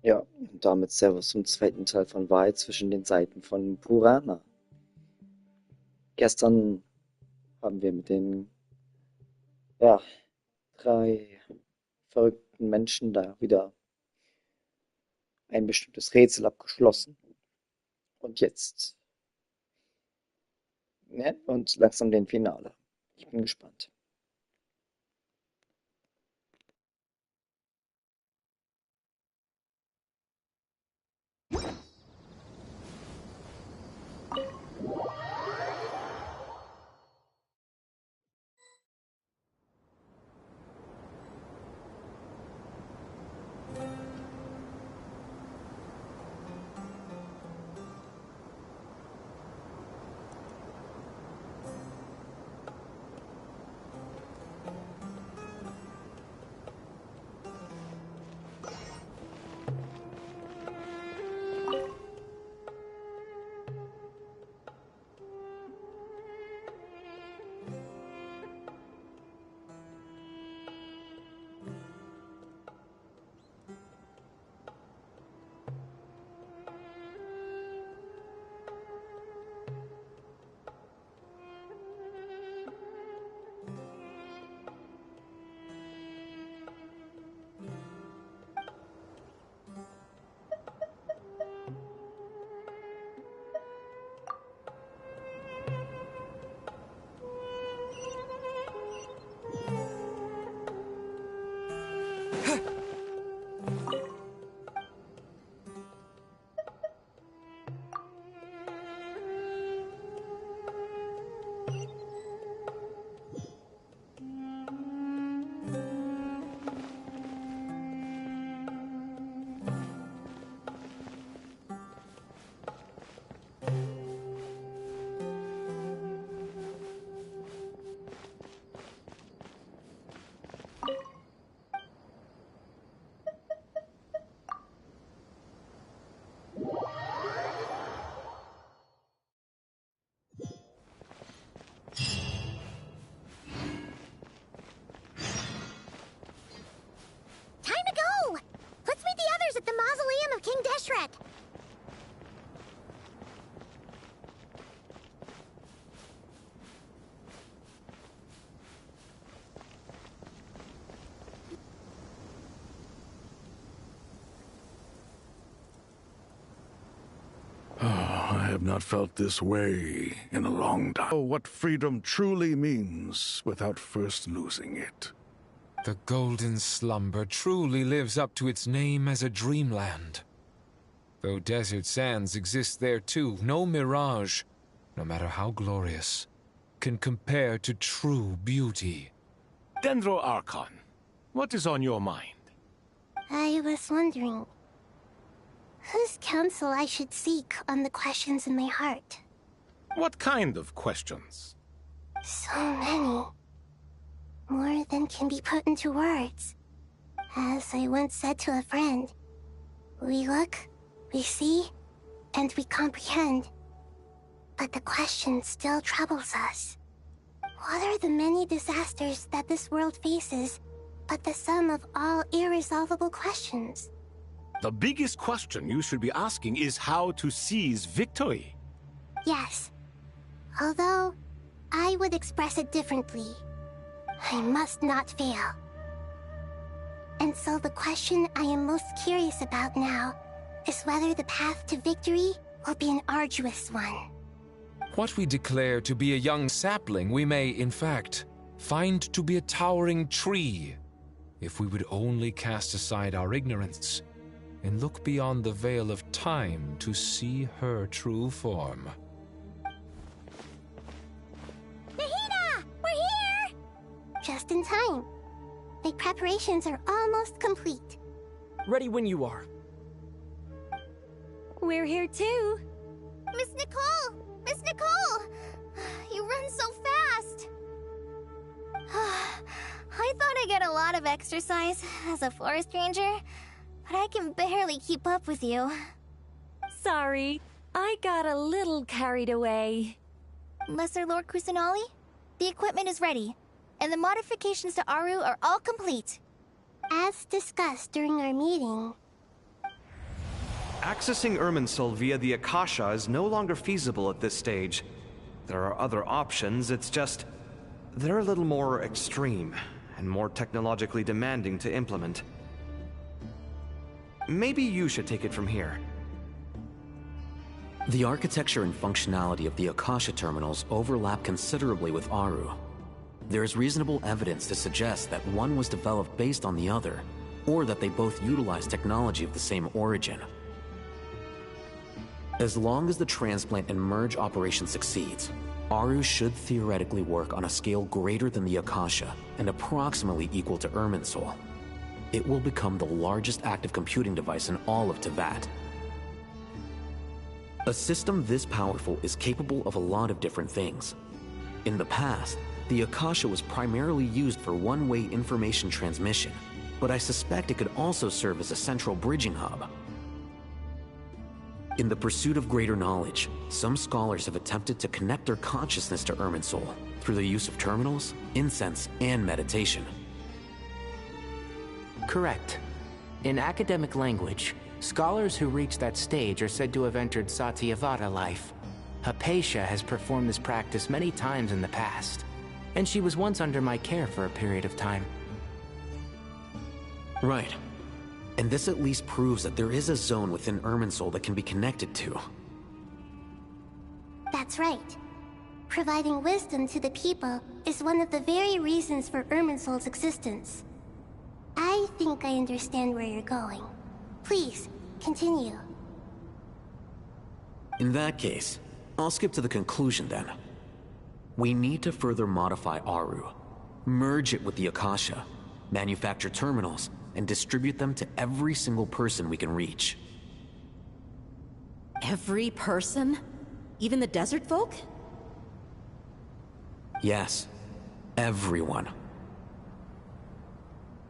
Ja, und damit Servus zum zweiten Teil von Wahrheit zwischen den Seiten von Purana. Gestern haben wir mit den, ja, drei verrückten Menschen da wieder ein bestimmtes Rätsel abgeschlossen. Und jetzt, ne, und langsam den Finale. Ich bin gespannt. I have not felt this way in a long time. Oh, what freedom truly means without first losing it. The golden slumber truly lives up to its name as a dreamland. Though desert sands exist there too, no mirage, no matter how glorious, can compare to true beauty. Dendro Archon, what is on your mind? I was wondering whose counsel I should seek on the questions in my heart. What kind of questions? So many. More than can be put into words. As I once said to a friend, we look, we see, and we comprehend. But the question still troubles us. What are the many disasters that this world faces but the sum of all irresolvable questions? The biggest question you should be asking is how to seize victory. Yes. Although, I would express it differently. I must not fail. And so the question I am most curious about now is whether the path to victory will be an arduous one. What we declare to be a young sapling, we may, in fact, find to be a towering tree, if we would only cast aside our ignorance and look beyond the veil of time to see her true form. Nahida! We're here! Just in time. My preparations are almost complete. Ready when you are. We're here too. Miss Nicole! Miss Nicole! You run so fast! I thought I'd get a lot of exercise as a forest ranger, but I can barely keep up with you. Sorry, I got a little carried away. Lesser Lord Kusanali, the equipment is ready, and the modifications to Aru are all complete. As discussed during our meeting, accessing Irminsul via the Akasha is no longer feasible at this stage. There are other options, it's just they're a little more extreme and more technologically demanding to implement. Maybe you should take it from here. The architecture and functionality of the Akasha terminals overlap considerably with Aru. There is reasonable evidence to suggest that one was developed based on the other, or that they both utilize technology of the same origin. As long as the transplant and merge operation succeeds, Aru should theoretically work on a scale greater than the Akasha and approximately equal to Irminsul. It will become the largest active computing device in all of Teyvat. A system this powerful is capable of a lot of different things. In the past, the Akasha was primarily used for one-way information transmission, but I suspect it could also serve as a central bridging hub. In the pursuit of greater knowledge, some scholars have attempted to connect their consciousness to Irminsul through the use of terminals, incense, and meditation. Correct. In academic language, scholars who reach that stage are said to have entered Satyavata life. Hypatia has performed this practice many times in the past, and she was once under my care for a period of time. Right. And this at least proves that there is a zone within Irminsul that can be connected to. that's right. Providing wisdom to the people is one of the very reasons for Irminsul's existence. I think I understand where you're going. Please, continue. In that case, I'll skip to the conclusion then. We need to further modify Aru, merge it with the Akasha, manufacture terminals, and distribute them to every single person we can reach. Every person? Even the desert folk? Yes, everyone.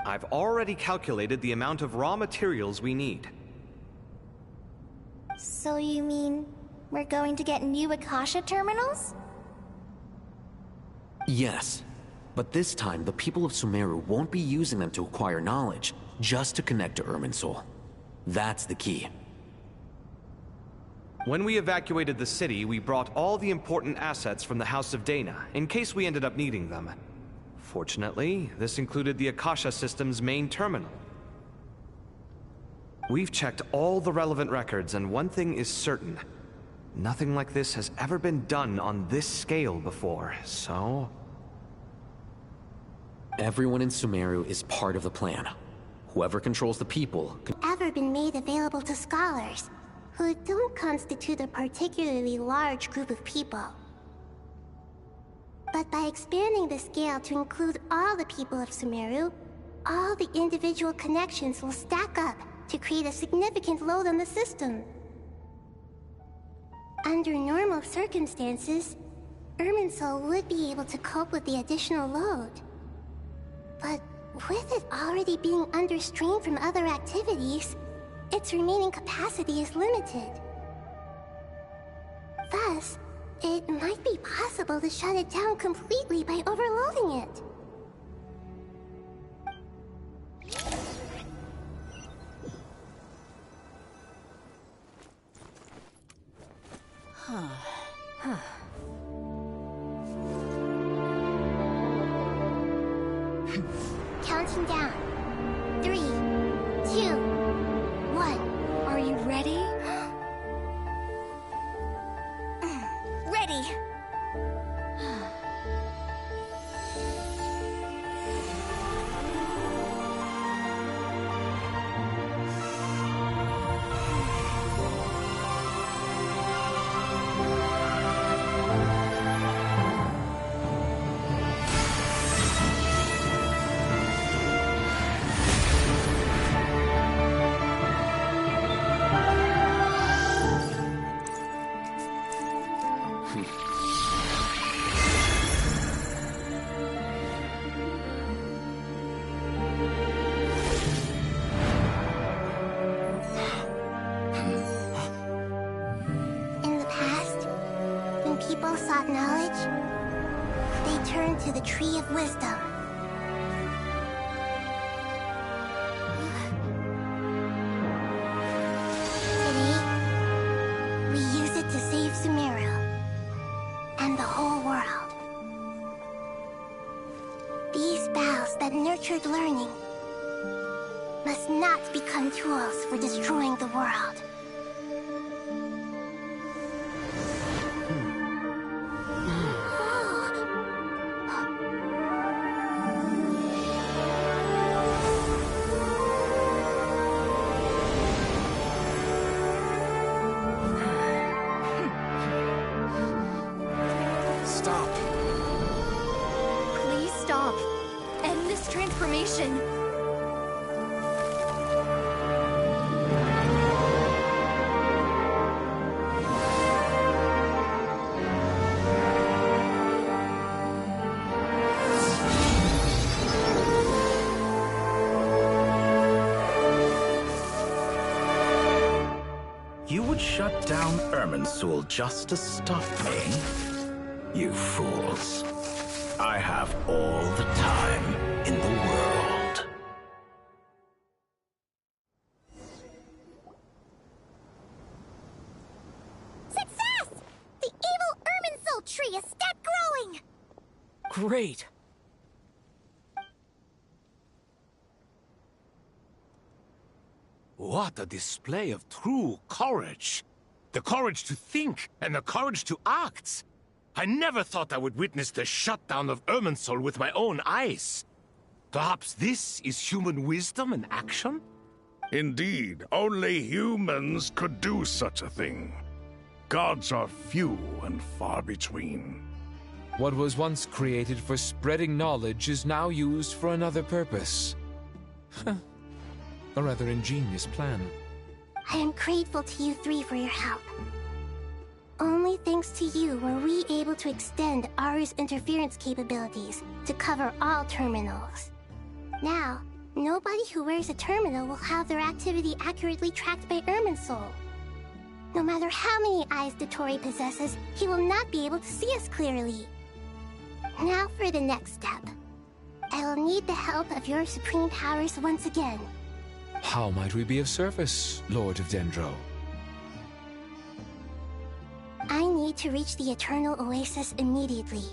I've already calculated the amount of raw materials we need. So you mean we're going to get new Akasha terminals? Yes, but this time the people of Sumeru won't be using them to acquire knowledge, just to connect to Irminsul. That's the key. When we evacuated the city, we brought all the important assets from the House of Dana, in case we ended up needing them. Fortunately, this included the Akasha system's main terminal. We've checked all the relevant records, and one thing is certain. Nothing like this has ever been done on this scale before, so... Everyone in Sumeru is part of the plan. Whoever controls the people... Ever been made available to scholars, who don't constitute a particularly large group of people. But by expanding the scale to include all the people of Sumeru, all the individual connections will stack up to create a significant load on the system. Under normal circumstances, Irminsul would be able to cope with the additional load. But with it already being under strain from other activities, its remaining capacity is limited. Thus, it might be possible to shut it down completely by overloading it. Counting down. 3, 2, 1. Are you ready? Ready. People sought knowledge, they turned to the Tree of Wisdom. Today, we use it to save Sumeru and the whole world. These boughs that nurtured learning must not become tools for destroying the world. Transformation. You would shut down Irminsul just to stop me? You fools. I have all the time in the world. Success! The evil Irminsul tree is step growing! Great. What a display of true courage. The courage to think and the courage to act. I never thought I would witness the shutdown of Irminsul with my own eyes. Perhaps this is human wisdom in action? Indeed, only humans could do such a thing. Gods are few and far between. What was once created for spreading knowledge is now used for another purpose. A rather ingenious plan. I am grateful to you three for your help. Only thanks to you were we able to extend Aru's interference capabilities to cover all terminals. Now, nobody who wears a terminal will have their activity accurately tracked by Irminsul. No matter how many eyes Dotori possesses, he will not be able to see us clearly. Now for the next step. I will need the help of your supreme powers once again. How might we be of service, Lord of Dendro? I need to reach the Eternal Oasis immediately.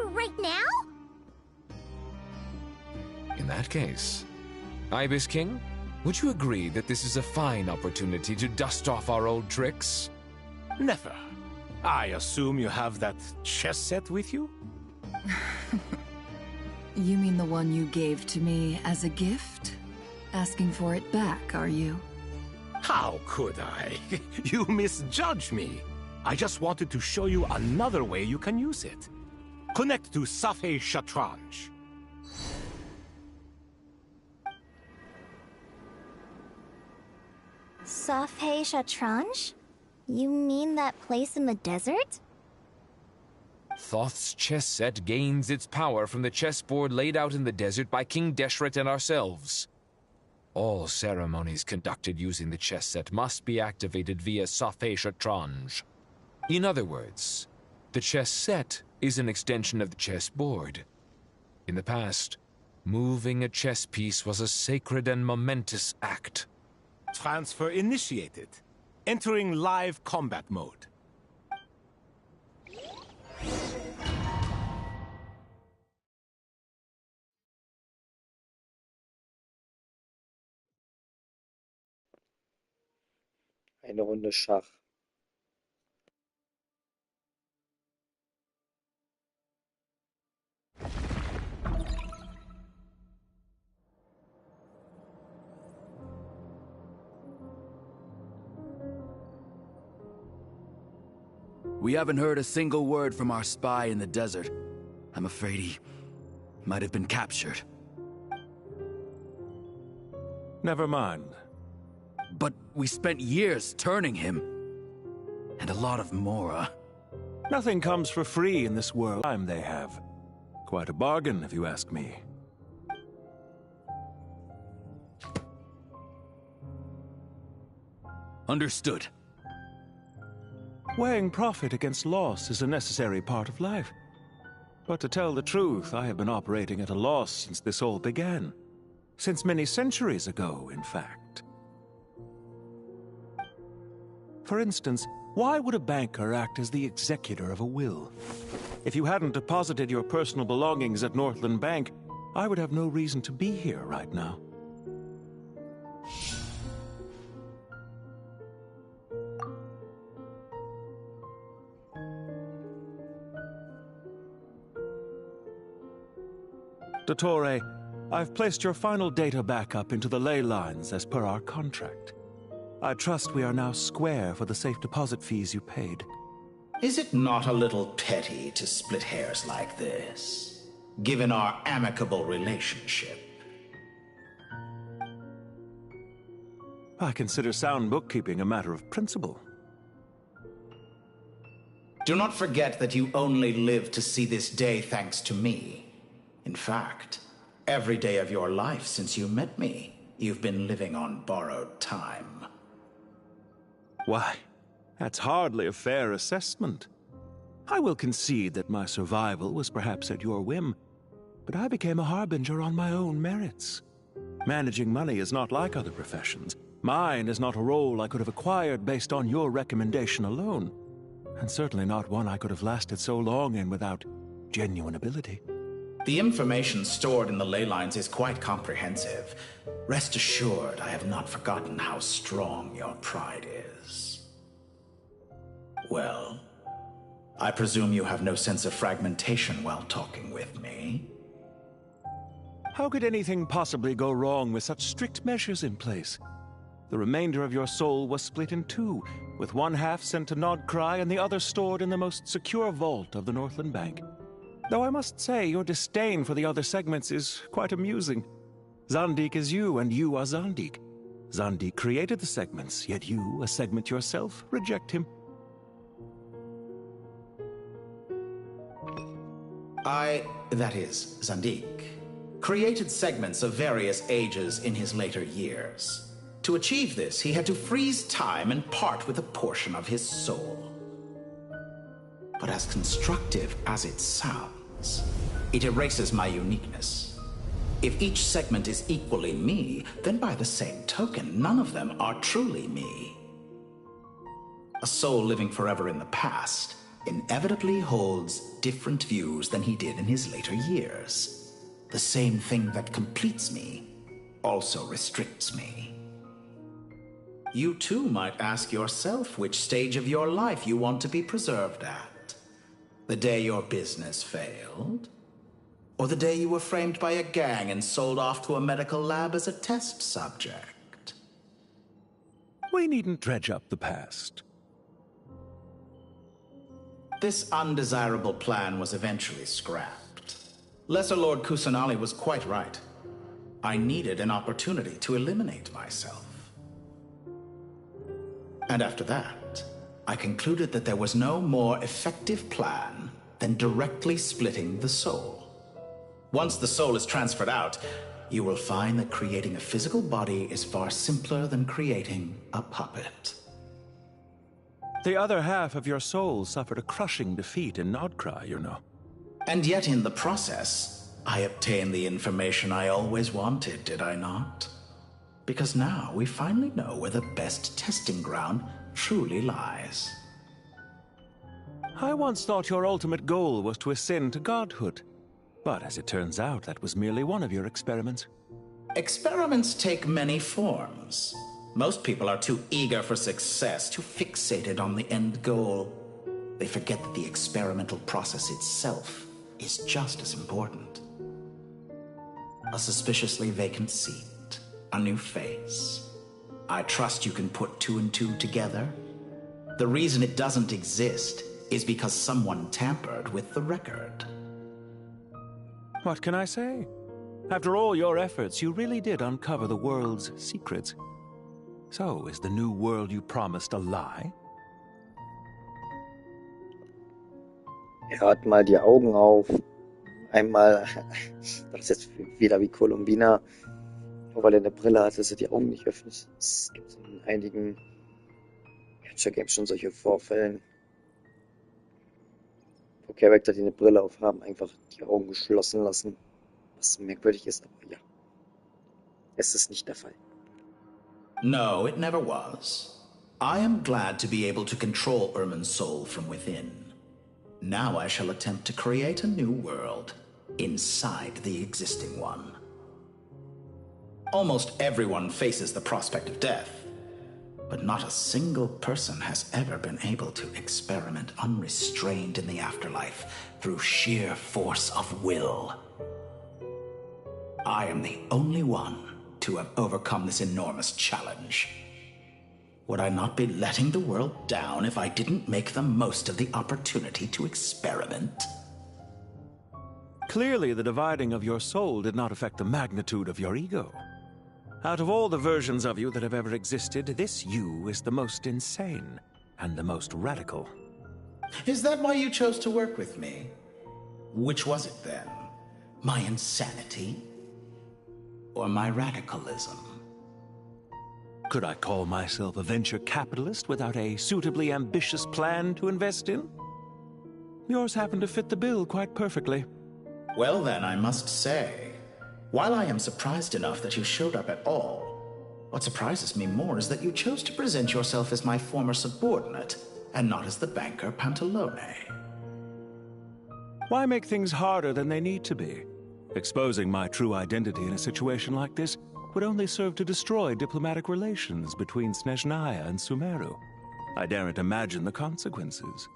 Right now? In that case, Ibis King, would you agree that this is a fine opportunity to dust off our old tricks? Never. I assume you have that chess set with you? You mean the one you gave to me as a gift? Asking for it back, are you? How could I? You misjudge me. I just wanted to show you another way you can use it. Connect to Safei Shatranj. Safei Shatranj? You mean that place in the desert? Thoth's chess set gains its power from the chessboard laid out in the desert by King Deshret and ourselves. All ceremonies conducted using the chess set must be activated via Safei Shatranj. In other words, the chess set is an extension of the chessboard. In the past, moving a chess piece was a sacred and momentous act. Transfer initiated. Entering live combat mode. Eine Runde Schach. We haven't heard a single word from our spy in the desert. I'm afraid he might have been captured. Never mind. But we spent years turning him. And a lot of Mora. Nothing comes for free in this world. Time they have. Quite a bargain, if you ask me. Understood. Weighing profit against loss is a necessary part of life. But to tell the truth, I have been operating at a loss since this all began. Since many centuries ago, in fact. For instance, why would a banker act as the executor of a will? If you hadn't deposited your personal belongings at Northland Bank, I would have no reason to be here right now. Dottore, I've placed your final data backup into the ley lines as per our contract. I trust we are now square for the safe deposit fees you paid. Is it not a little petty to split hairs like this, given our amicable relationship? I consider sound bookkeeping a matter of principle. Do not forget that you only live to see this day thanks to me. In fact, every day of your life since you met me, you've been living on borrowed time. Why, that's hardly a fair assessment. I will concede that my survival was perhaps at your whim, but I became a harbinger on my own merits. Managing money is not like other professions. Mine is not a role I could have acquired based on your recommendation alone, and certainly not one I could have lasted so long in without genuine ability. The information stored in the ley lines is quite comprehensive. Rest assured, I have not forgotten how strong your pride is. Well, I presume you have no sense of fragmentation while talking with me. How could anything possibly go wrong with such strict measures in place? The remainder of your soul was split in two, with one half sent to Nodcry and the other stored in the most secure vault of the Northland Bank. Though I must say, your disdain for the other segments is quite amusing. Zandik is you, and you are Zandik. Zandik created the segments, yet you, a segment yourself, reject him. That is, Zandik, created segments of various ages in his later years. To achieve this, he had to freeze time and part with a portion of his soul. But as constructive as it sounds, it erases my uniqueness. If each segment is equally me, then by the same token, none of them are truly me. A soul living forever in the past inevitably holds different views than he did in his later years. The same thing that completes me also restricts me. You too might ask yourself which stage of your life you want to be preserved at. The day your business failed? Or the day you were framed by a gang and sold off to a medical lab as a test subject? We needn't dredge up the past. This undesirable plan was eventually scrapped. Lesser Lord Kusanali was quite right. I needed an opportunity to eliminate myself. And after that, I concluded that there was no more effective plan than directly splitting the soul. Once the soul is transferred out, you will find that creating a physical body is far simpler than creating a puppet. The other half of your soul suffered a crushing defeat in Nodcry, you know. And yet in the process, I obtained the information I always wanted, did I not? Because now we finally know where the best testing ground truly lies. I once thought your ultimate goal was to ascend to godhood. But as it turns out, that was merely one of your experiments. Experiments take many forms. Most people are too eager for success, too fixated on the end goal. They forget that the experimental process itself is just as important. A suspiciously vacant seat, a new face. I trust you can put two and two together. The reason it doesn't exist is because someone tampered with the record. What can I say? After all your efforts, you really did uncover the world's secrets. So, is the new world you promised a lie? Hat mal die Augen auf. Einmal, das ist jetzt wieder wie Columbina, nur weil er eine Brille hat, dass er die Augen nicht öffnet. Es gibt in einigen Gacha-Games schon solche Vorfällen, wo Charakter, die eine Brille aufhaben, einfach die Augen geschlossen lassen. Was merkwürdig ist, aber ja. Es ist nicht der Fall. No, it never was. I am glad to be able to control Irmin's soul from within. Now I shall attempt to create a new world inside the existing one. Almost everyone faces the prospect of death, but not a single person has ever been able to experiment unrestrained in the afterlife through sheer force of will. I am the only one to have overcome this enormous challenge. Would I not be letting the world down if I didn't make the most of the opportunity to experiment? Clearly, the dividing of your soul did not affect the magnitude of your ego. Out of all the versions of you that have ever existed, this you is the most insane and the most radical. Is that why you chose to work with me? Which was it then? My insanity? Or my radicalism? Could I call myself a venture capitalist without a suitably ambitious plan to invest in? Yours happened to fit the bill quite perfectly. Well then, I must say, while I am surprised enough that you showed up at all, what surprises me more is that you chose to present yourself as my former subordinate, and not as the banker Pantalone. Why make things harder than they need to be? Exposing my true identity in a situation like this would only serve to destroy diplomatic relations between Snezhnaya and Sumeru. I daren't imagine the consequences.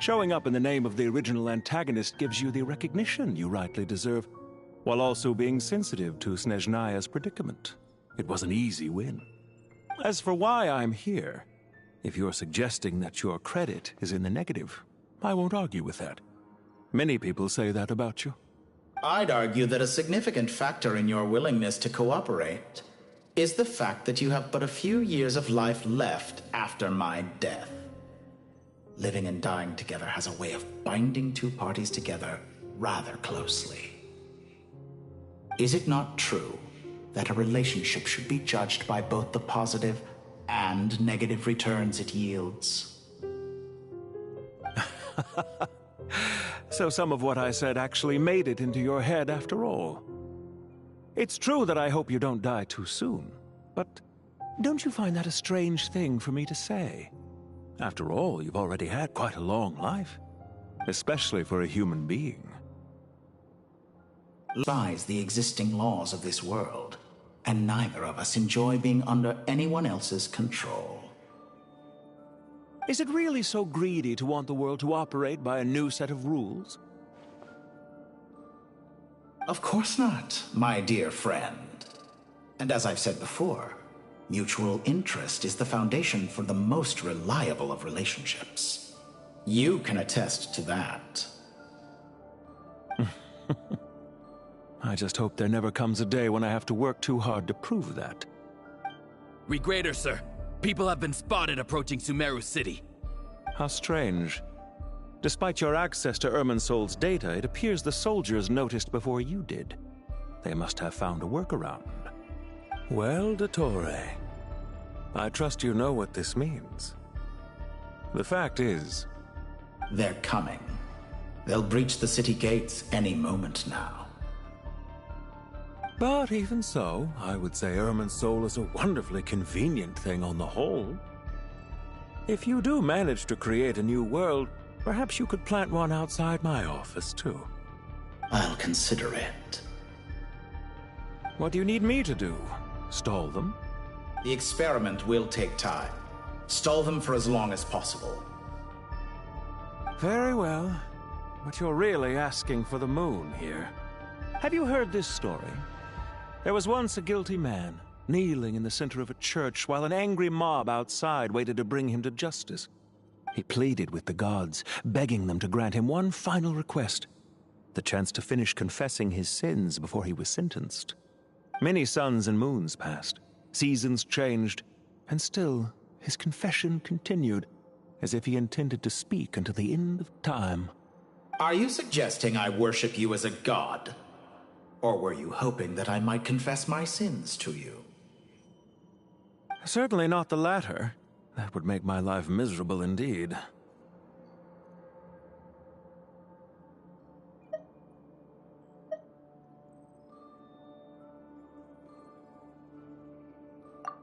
Showing up in the name of the original antagonist gives you the recognition you rightly deserve, while also being sensitive to Snezhnaya's predicament. It was an easy win. As for why I'm here, if you're suggesting that your credit is in the negative, I won't argue with that. Many people say that about you. I'd argue that a significant factor in your willingness to cooperate is the fact that you have but a few years of life left after my death. Living and dying together has a way of binding two parties together rather closely. Is it not true that a relationship should be judged by both the positive and negative returns it yields? So some of what I said actually made it into your head after all. It's true that I hope you don't die too soon, but don't you find that a strange thing for me to say? After all, you've already had quite a long life, especially for a human being. Lies the existing laws of this world. and neither of us enjoy being under anyone else's control. Is it really so greedy to want the world to operate by a new set of rules? Of course not, my dear friend. And as I've said before, mutual interest is the foundation for the most reliable of relationships. You can attest to that. I just hope there never comes a day when I have to work too hard to prove that. Regrader, sir. People have been spotted approaching Sumeru City. How strange. Despite your access to Irminsol's data, it appears the soldiers noticed before you did. They must have found a workaround. Well, Dottore, I trust you know what this means. The fact is... They're coming. They'll breach the city gates any moment now. But even so, I would say Irminsol is a wonderfully convenient thing on the whole. If you do manage to create a new world, perhaps you could plant one outside my office, too. I'll consider it. What do you need me to do? Stall them? The experiment will take time. Stall them for as long as possible. Very well. But you're really asking for the moon here. Have you heard this story? There was once a guilty man, kneeling in the center of a church while an angry mob outside waited to bring him to justice. He pleaded with the gods, begging them to grant him one final request, the chance to finish confessing his sins before he was sentenced. Many suns and moons passed, seasons changed, and still his confession continued, as if he intended to speak until the end of time. Are you suggesting I worship you as a god? Or were you hoping that I might confess my sins to you? Certainly not the latter. That would make my life miserable indeed.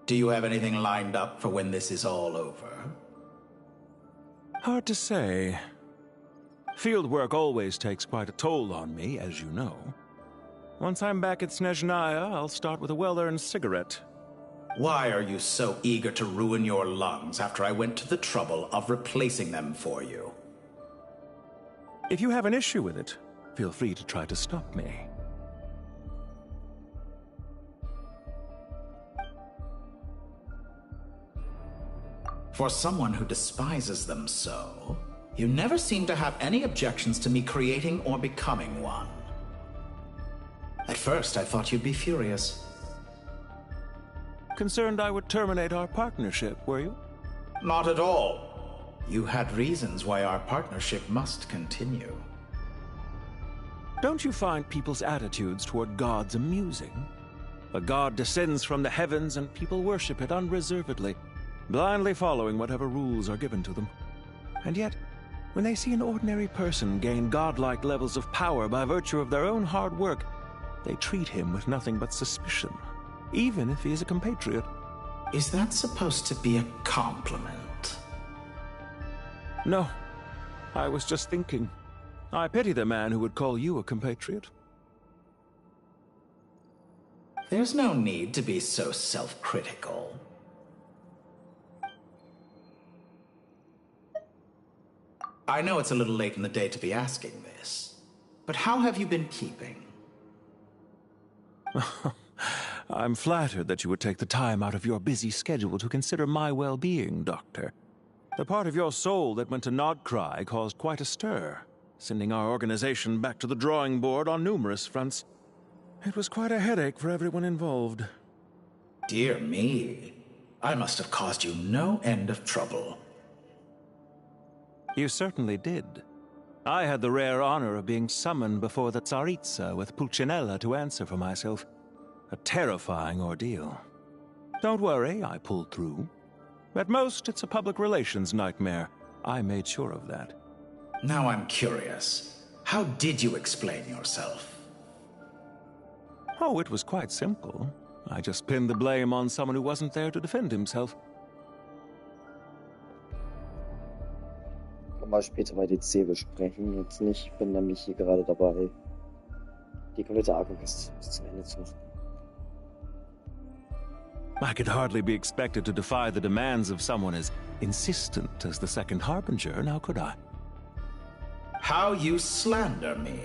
Do you have anything lined up for when this is all over? Hard to say. Field work always takes quite a toll on me, as you know. Once I'm back at Snezhnaya, I'll start with a well-earned cigarette. Why are you so eager to ruin your lungs after I went to the trouble of replacing them for you? If you have an issue with it, feel free to try to stop me. For someone who despises them so, you never seem to have any objections to me creating or becoming one. At first, I thought you'd be furious. Concerned I would terminate our partnership, were you? Not at all. You had reasons why our partnership must continue. Don't you find people's attitudes toward gods amusing? A god descends from the heavens and people worship it unreservedly, blindly following whatever rules are given to them. And yet, when they see an ordinary person gain godlike levels of power by virtue of their own hard work, they treat him with nothing but suspicion, even if he is a compatriot. Is that supposed to be a compliment? No. I was just thinking. I pity the man who would call you a compatriot. There's no need to be so self-critical. I know it's a little late in the day to be asking this, but how have you been keeping? I'm flattered that you would take the time out of your busy schedule to consider my well-being, Doctor. The part of your soul that went to Nodcry caused quite a stir, sending our organization back to the drawing board on numerous fronts. It was quite a headache for everyone involved. Dear me. I must have caused you no end of trouble. You certainly did. I had the rare honor of being summoned before the Tsaritsa with Pulcinella to answer for myself. A terrifying ordeal. Don't worry, I pulled through. At most, it's a public relations nightmare. I made sure of that. Now I'm curious. How did you explain yourself? Oh, it was quite simple. I just pinned the blame on someone who wasn't there to defend himself. Können wir später bei DC besprechen. Jetzt nicht, ich bin nämlich hier gerade dabei, die komplette Arkham bis zum Ende zu machen. I could hardly be expected to defy the demands of someone as insistent as the Second Harbinger, now could I? How you slander me.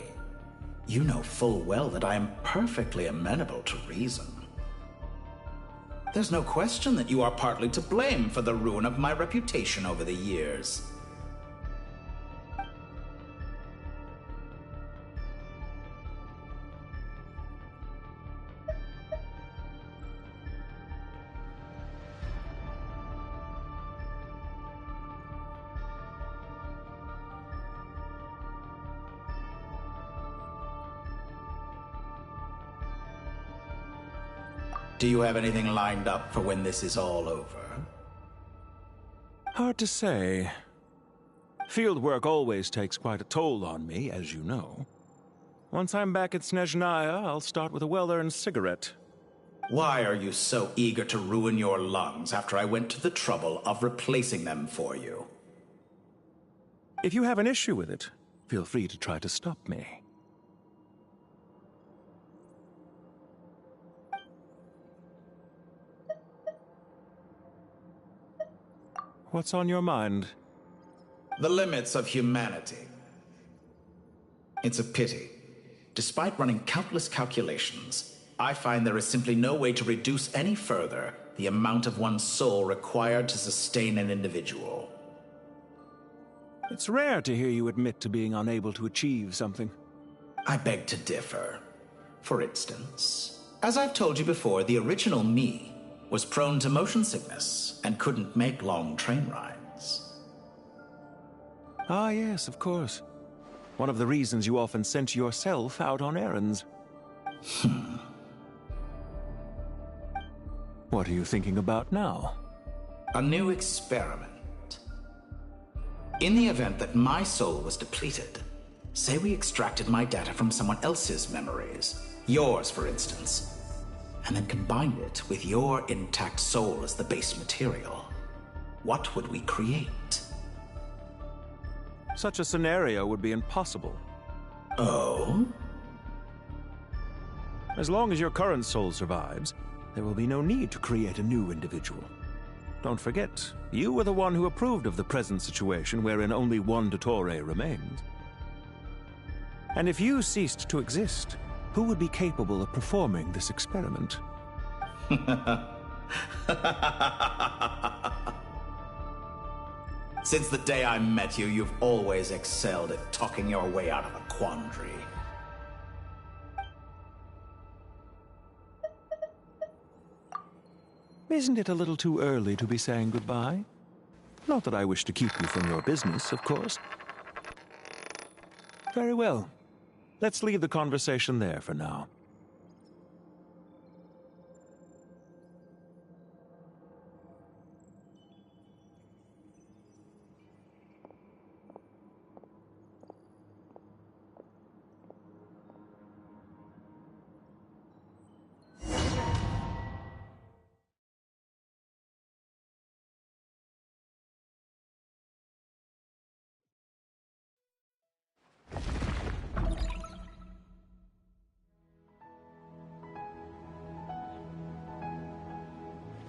You know full well that I am perfectly amenable to reason. There's no question that you are partly to blame for the ruin of my reputation over the years. Do you have anything lined up for when this is all over? Hard to say. Field work always takes quite a toll on me, as you know. Once I'm back at Snezhnaya, I'll start with a well-earned cigarette. Why are you so eager to ruin your lungs after I went to the trouble of replacing them for you? If you have an issue with it, feel free to try to stop me. What's on your mind? The limits of humanity. It's a pity. Despite running countless calculations, I find there is simply no way to reduce any further the amount of one's soul required to sustain an individual. It's rare to hear you admit to being unable to achieve something. I beg to differ. For instance, as I've told you before, the original me was prone to motion sickness and couldn't make long train rides. Ah, yes, of course. One of the reasons you often sent yourself out on errands. What are you thinking about now? A new experiment. In the event that my soul was depleted, say we extracted my data from someone else's memories, yours for instance, and then combined it with your intact soul as the base material, what would we create? Such a scenario would be impossible. Oh? As long as your current soul survives, there will be no need to create a new individual. Don't forget, you were the one who approved of the present situation wherein only one Dottore remains. And if you ceased to exist, who would be capable of performing this experiment? Since the day I met you, you've always excelled at talking your way out of a quandary. Isn't it a little too early to be saying goodbye? Not that I wish to keep you from your business, of course. Very well. Let's leave the conversation there for now.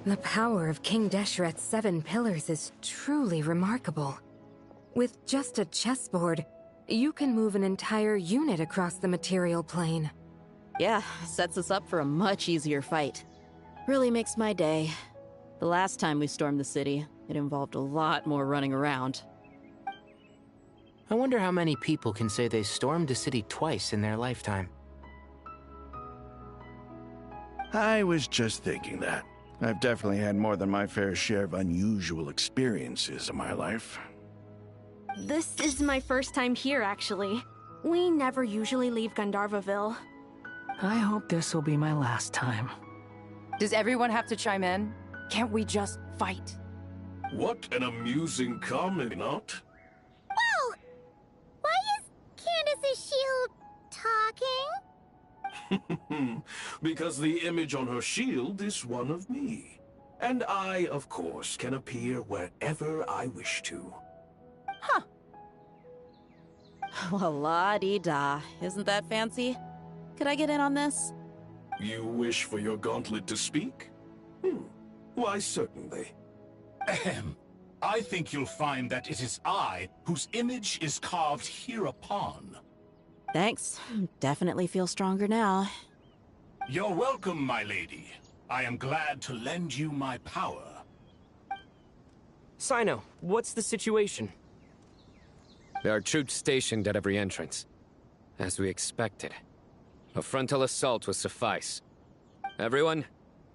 The power of King Deshret's 7 pillars is truly remarkable. With just a chessboard, you can move an entire unit across the material plane. Yeah, sets us up for a much easier fight. Really makes my day. The last time we stormed the city, it involved a lot more running around. I wonder how many people can say they stormed a city twice in their lifetime. I was just thinking that. I've definitely had more than my fair share of unusual experiences in my life. This is my first time here, actually. We never usually leave Gandharvaville. I hope this will be my last time. Does everyone have to chime in? Can't we just fight? What an amusing comment, not? Whoa! Why is Candace's shield talking? Because the image on her shield is one of me. And I, of course, can appear wherever I wish to. Huh. Well, la-dee-da. Isn't that fancy? Could I get in on this? You wish for your gauntlet to speak? Why, certainly. Ahem. I think you'll find that it is I whose image is carved hereupon. Thanks. Definitely feel stronger now. You're welcome, my lady. I am glad to lend you my power. Sino, what's the situation? There are troops stationed at every entrance. As we expected. A frontal assault will suffice. Everyone,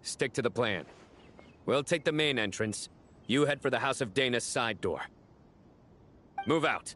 stick to the plan. We'll take the main entrance. You head for the House of Dana's side door. Move out.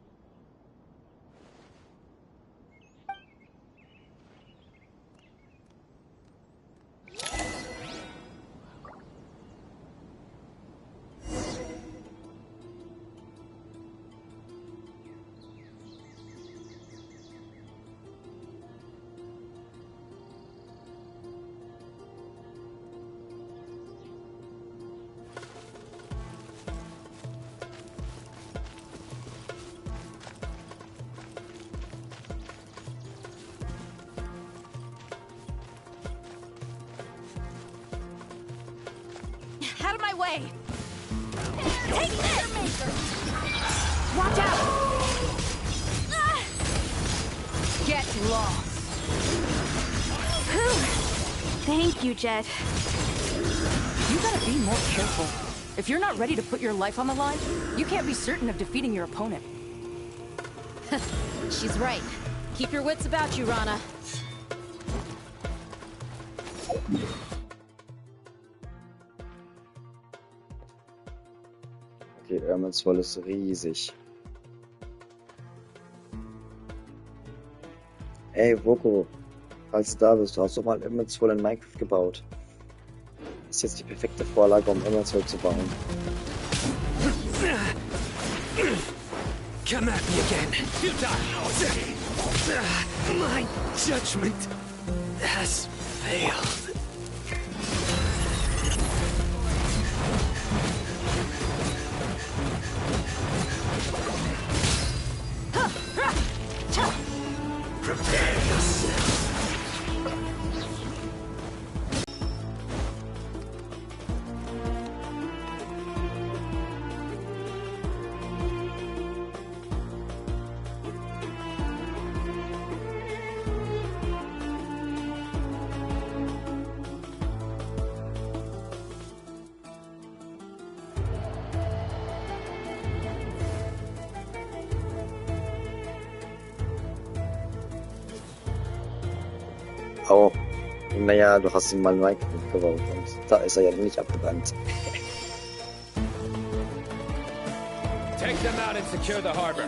Out of my way! Take this! Watch out! Get lost! Thank you, Jet. You gotta be more careful. If you're not ready to put your life on the line, you can't be certain of defeating your opponent. She's right. Keep your wits about you, Rana. Okay, Irminsul ist riesig. Ey, Voko, falls du da bist, du hast doch mal Irminsul in Minecraft gebaut. Das ist jetzt die perfekte Vorlage, um Irminsul zu bauen. Come at me again. My judgment has failed. Prepare yourself. Oh, naja, du hast ihn mal in Minecraft gebaut und da ist er ja nicht abgebrannt. Take them out and secure the harbor.